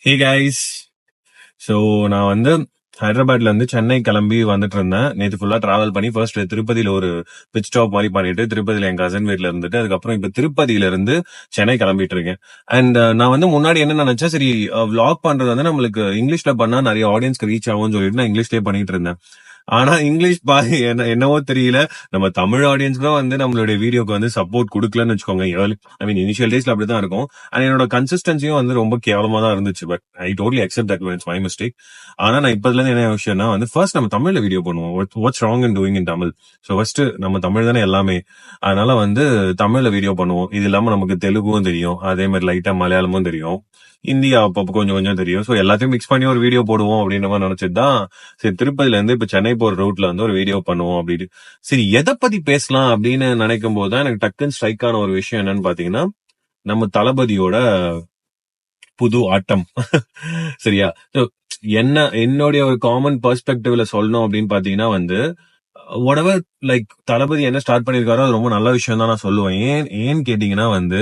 Hey guys. So நான் வந்து ஹைதராபாத்ல இருந்து சென்னை கிளம்பி வந்துட்டு இருந்தேன். நேற்று ஃபுல்லா டிராவல் பண்ணி ஃபர்ஸ்ட் திருப்பதியில ஒரு பிட் ஸ்டாப் மாதிரி பண்ணிட்டு திருப்பதியில என் கசன் வீட்ல இருந்துட்டு அதுக்கப்புறம் இப்ப திருப்பதியில இருந்து சென்னை கிளம்பிட்டு இருக்கேன். அண்ட் நான் வந்து முன்னாடி என்ன நினைச்சேன், சரி விளாக் பண்றது வந்து நம்மளுக்கு இங்கிலீஷ்ல பண்ணா நிறைய ஆடியன்ஸ்க்கு ரீச் ஆகும்னு சொல்லிட்டு நான் இங்கிலீஷ்லயே பண்ணிட்டு இருந்தேன். ஆனா இங்கிலீஷ் என்னவோ தெரியல, நம்ம தமிழ் ஆடியன்ஸ்க்கும் வந்து நம்மளுடைய வீடியோக்கு வந்து சப்போர்ட் கொடுக்கலன்னு வச்சுக்கோங்க. ஐ மீன் இனிஷியல் டேஸ்ல அப்படிதான் இருக்கும். அண்ட் என்னோட கன்சிஸ்டன்சியும் வந்து ரொம்ப கேவலமா தான் இருந்துச்சு. But I totally accept that it's my mistake. ஆனா நான் இப்பதுல இருந்து என்ன விஷயம்னா வந்து ஃபர்ஸ்ட் நம்ம தமிழ்ல வீடியோ பண்ணுவோம். What's wrong in doing in Tamil. So first நம்ம தமிழ் தானே எல்லாமே. அதனால வந்து தமிழ்ல வீடியோ பண்ணுவோம். இது இல்லாம நமக்கு தெலுங்கும் தெரியும், அதே மாதிரி லைட்டா மலையாளமும் தெரியும், இந்தியா அப்பப்போ கொஞ்சம் கொஞ்சம் தெரியும். ஸோ எல்லாத்தையும் மிக்ஸ் பண்ணி ஒரு வீடியோ போடுவோம் அப்படின்ற மாதிரி நினைச்சிட்டு தான் சரி திருப்பதில இருந்து இப்ப சென்னை போற ரூட்ல வந்து ஒரு வீடியோ பண்ணுவோம் அப்படின்னு. சரி எதை பத்தி பேசலாம் அப்படின்னு நினைக்கும் போதுதான் எனக்கு டக்குன்னு ஸ்ட்ரைக் ஆன ஒரு விஷயம் என்னன்னு பாத்தீங்கன்னா, நம்ம தளபதியோட புது ஆட்டம். சரியா? So, என்னுடைய ஒரு காமன் பெர்ஸ்பெக்டிவ்ல சொல்லணும் அப்படின்னு பாத்தீங்கன்னா வந்து whatever லைக் தளபதி என்ன ஸ்டார்ட் பண்ணிருக்காரோ அது ரொம்ப நல்ல விஷயம் தான் நான் சொல்லுவேன். ஏன்னு கேட்டீங்கன்னா வந்து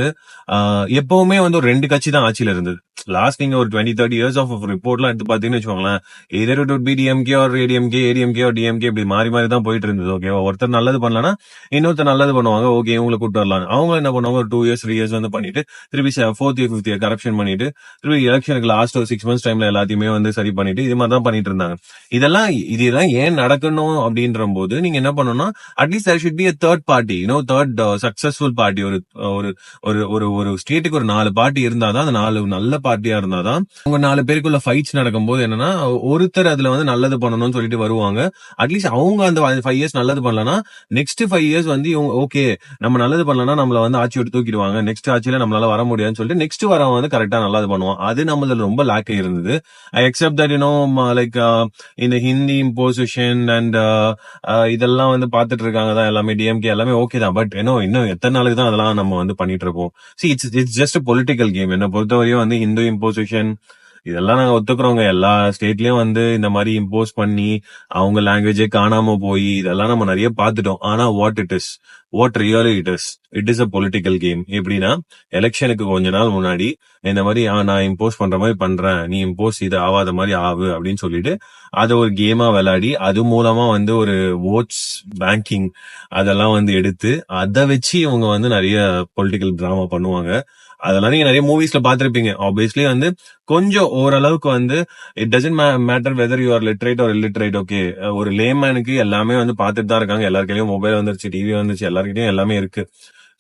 எப்பவுமே வந்து ஒரு ரெண்டு கட்சி தான் ஆட்சியில இருந்தது. லாஸ்ட் நீங்க ஒரு 20-30 இயர்ஸ் ஆஃப் ரிப்போர்ட்லாம் எடுத்து பாத்தீங்கன்னு வச்சுக்கோங்களேன், either it be DMK or ADMK, ADMK or DMK, இப்படி மாறி மாறி தான் போயிட்டு இருந்தது. ஓகேவா? ஒருத்தர் நல்லது பண்ணலன்னா இன்னொருத்தர் நல்லது பண்ணுவாங்க. ஓகே இவங்களை கூட்டு வரலாம். அவங்க என்ன பண்ணுவாங்க, ஒரு 2 இயர்ஸ் 3 இயர்ஸ் வந்து பண்ணிட்டு திருப்பி 4th year 5th year corruption பண்ணிட்டு திருப்பி எலெக்ஷனுக்கு லாஸ்ட் ஒரு 6 months டைம்ல எல்லாத்தையுமே வந்து சரி பண்ணிட்டு இது மாதிரி தான் பண்ணிட்டு இருந்தாங்க. இதெல்லாம் ஏன் நடக்கணும் அப்படின்ற போது நீங்க என்ன பண்ணணும்னா, at least there should be a third party, third successful party. ஒரு ஒரு ஒரு ஒரு ஒரு ஸ்டேட்டுக்கு ஒரு 4 பார்ட்டி இருந்தாதான், அந்த 4 நல்ல பார்ட்டியா இருந்தாதான் உங்க 4 பேருக்குள்ள ஃபைட்ஸ் நடக்கும்போது என்னன்னா, ஒருத்தர் அதுல வந்து நல்லது பண்ணணும்னு சொல்லிட்டு வருவாங்க. அட்லீஸ்ட் அவங்க அந்த 5 இயர்ஸ் நல்லது பண்ணலன்னா நெக்ஸ்ட் 5 இயர்ஸ் வந்து இவங்க ஓகே நம்ம நல்லது பண்ணலன்னா நம்மள வந்து ஆட்சி விட்டு தூக்கிடுவாங்க, நெக்ஸ்ட் ஆட்சியில நம்மளால வர முடியாதுன்னு சொல்லிட்டு நெக்ஸ்ட் வரவன் வந்து கரெக்டா நல்லது பண்ணுவான். அது நம்மள ரொம்ப லேக் இருந்தது. ஐ அக்செப்ட் தட் லைக் இந்த ஹிந்தி இம்போசிஷன் அண்ட் இதெல்லாம் வந்து பாத்துட்டு இருக்காங்க தான் எல்லாமே, டிஎம்கே எல்லாமே ஓகே தான். பட் இன்னும் எத்தனை நாளுக்கு தான் அதெல்லாம் நம்ம வந்து பண்ணிட்டு இருப்போம். It's just political game. என்ன பொறுத்தவரையும் வந்து ஹிந்து இம்போசிஷன் இதெல்லாம் நாங்க ஒத்துக்கிறோங்க. எல்லா ஸ்டேட்லயும் வந்து இந்த மாதிரி இம்போஸ் பண்ணி அவங்க லாங்குவேஜே காணாம போய் இதெல்லாம் நம்ம நிறைய பார்த்துட்டோம். ஆனா what really it is a political game. எப்படின்னா, எலெக்ஷனுக்கு கொஞ்ச நாள் முன்னாடி இந்த மாதிரி நான் இம்போஸ் பண்ற மாதிரி பண்றேன், நீ இம்போஸ் இது ஆகாத மாதிரி ஆகு அப்படின்னு சொல்லிட்டு அதை ஒரு கேமா விளையாடி அது மூலமா வந்து ஒரு ஓட்ஸ் பேங்கிங் அதெல்லாம் வந்து எடுத்து அதை வச்சு இவங்க வந்து நிறைய பொலிட்டிக்கல் டிராமா பண்ணுவாங்க. அதெல்லாம் நீங்க நிறைய மூவிஸ்ல பாத்திருப்பீங்க. ஆப்வியஸ்லி வந்து கொஞ்சம் ஓரளவுக்கு வந்து it doesn't matter whether you are literate or illiterate. Okay, ஒரு லேமேனுக்கு எல்லாமே வந்து பாத்துட்டு தான் இருக்காங்க. எல்லாருக்கையும் மொபைல் வந்துருச்சு, டிவி வந்துருச்சு, எல்லாருக்கிட்டையும் எல்லாமே இருக்கு.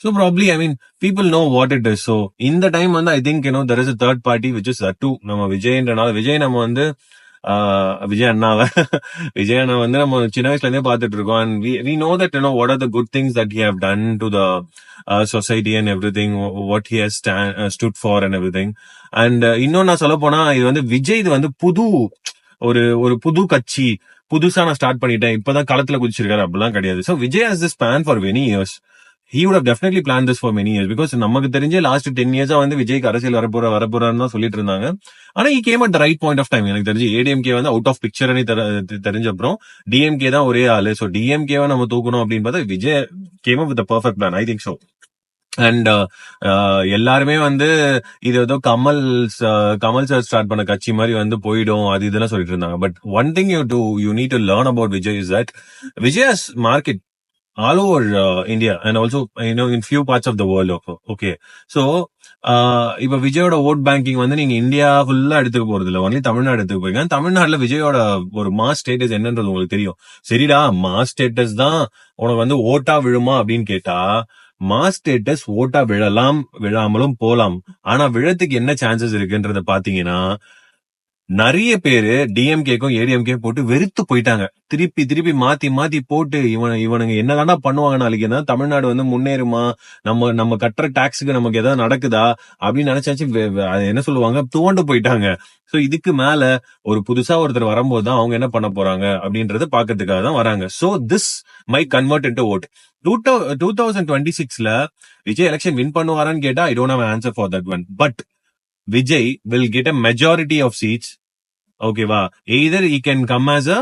So probably I mean people know what it is. So இந்த டைம் வந்து I think there is a third party which is that too நம்ம விஜய்ன்றனால. விஜய் நம்ம வந்து விஜய் அண்ணாவை விஜய் அண்ணா வந்து நம்ம சின்ன வயசுல இருந்தே பாத்துட்டு இருக்கோம். And we know that what are the good things that he have done to the society and everything, what he has stood for and everything. And இன்னும் நான் சொல்ல போனா இது வந்து விஜய் இது வந்து ஒரு ஒரு புது கட்சி புதுசா நான் ஸ்டார்ட் பண்ணிட்டேன் இப்பதான் களத்துல குதிச்சிருக்காரு அப்படிலாம் கிடையாது. So Vijay has this plan for many years. He would have definitely planned this for many years because நமக்கு தெரிஞ்ச லாஸ்ட் 10 years வந்து விஜய்க்கு அரசியல் வரப்போறான்னு தான் சொல்லிட்டு இருந்தாங்க. ஆனா he came at the right point of time. எனக்கு தெரிஞ்சு ஏடிஎம்கே வந்து அவுட் ஆஃப் பிக்சர் தெரிஞ்ச அப்புறம் டிஎம்கே தான் ஒரே ஆளு. ஸோ டிஎம்கேவை நம்ம தூக்கணும் அப்படின்னு பார்த்தா Vijay came up with perfect plan, I think so. And எல்லாருமே வந்து இது ஏதோ கமல் சார் ஸ்டார்ட் பண்ண கட்சி மாதிரி வந்து போயிடும் அது இதெல்லாம் சொல்லிட்டு இருந்தாங்க. But one thing you need to learn about Vijay is that Vijay market all over India and also in few parts of the world also. Okay, so இப்ப விஜயோட ஓட் பேங்கிங் வந்து நீங்க இந்தியா ஃபுல்லா எடுத்துக்க போறது இல்ல, ஒன்லி தமிழ்நாடு எடுத்துக்க போறீங்க. தமிழ்நாட்டுல விஜயோட ஒரு மாஸ் ஸ்டேட்டஸ் என்னன்றது உங்களுக்கு தெரியும். சரிடா, மாஸ் ஸ்டேட்டஸ் தான் உனக்கு வந்து ஓட்டா விழுமா அப்படின்னு கேட்டா, மாஸ் ஸ்டேட்டஸ் ஓட்டா விழாமலும் போலாம். ஆனா விழத்துக்கு என்ன சான்சஸ் இருக்குன்றத பாத்தீங்கன்னா, நிறைய பேரு டிஎம்கேக்கும் ஏடிஎம்கே போட்டு வெறுத்து போயிட்டாங்க. திருப்பி திருப்பி மாத்தி மாத்தி போட்டு இவனுங்க என்னதானா பண்ணுவாங்க நாளைக்கு, என்ன தமிழ்நாடு வந்து முன்னேறுமா, நம்ம கட்டுற டாக்ஸுக்கு நமக்கு ஏதாவது நடக்குதா அப்படின்னு நினைச்சாச்சு என்ன சொல்லுவாங்க, துவண்டு போயிட்டாங்க. சோ இதுக்கு மேல ஒரு புதுசா ஒருத்தர் வரும்போது தான் அவங்க என்ன பண்ண போறாங்க அப்படின்றத பாக்கிறதுக்காக தான் வராங்க. So this my convert into vote. 2026ல விஜய் எலெக்ஷன் வின் பண்ணுவாரான்னு கேட்டா I don't have answer for that one. But Vijay will get a majority of seats. ஓகேவா? either he can come as a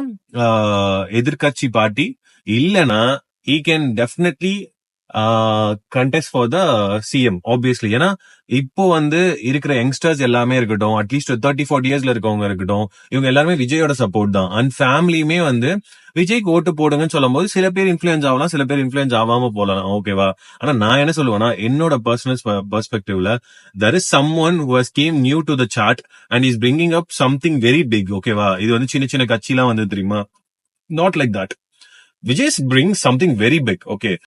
எதிர்கட்சி பார்ட்டி, இல்லனா he can definitely contest for the CM obviously. ஏன்னா இப்போ வந்து இருக்கிற youngsters எல்லாமே இருக்கட்டும், at least 30-40 இயர்ஸ்ல இருக்கவங்க இருக்கட்டும், இவங்க எல்லாருமே விஜயோட சப்போர்ட் தான். அண்ட் ஃபேமிலியுமே வந்து விஜய்க்கு ஓட்டு போடுங்கன்னு சொல்லும் போது சில பேர் இன்ஃபுளுன்ஸ் ஆகலாம், சில பேர் இன்ஃபுளுன்ஸ் ஆகாம போகலாம். ஓகேவா? ஆனா நான் என்ன சொல்லுவேன்னா, என்னோட personal பெர்ஸ்பெக்டிவ்ல there is someone who has came new to the chart and is bringing up something very big. ஓகேவா? இது வந்து சின்ன சின்ன கட்சிலாம் வந்து தெரியுமா? Not like that. Vijay brings something very big. Okay.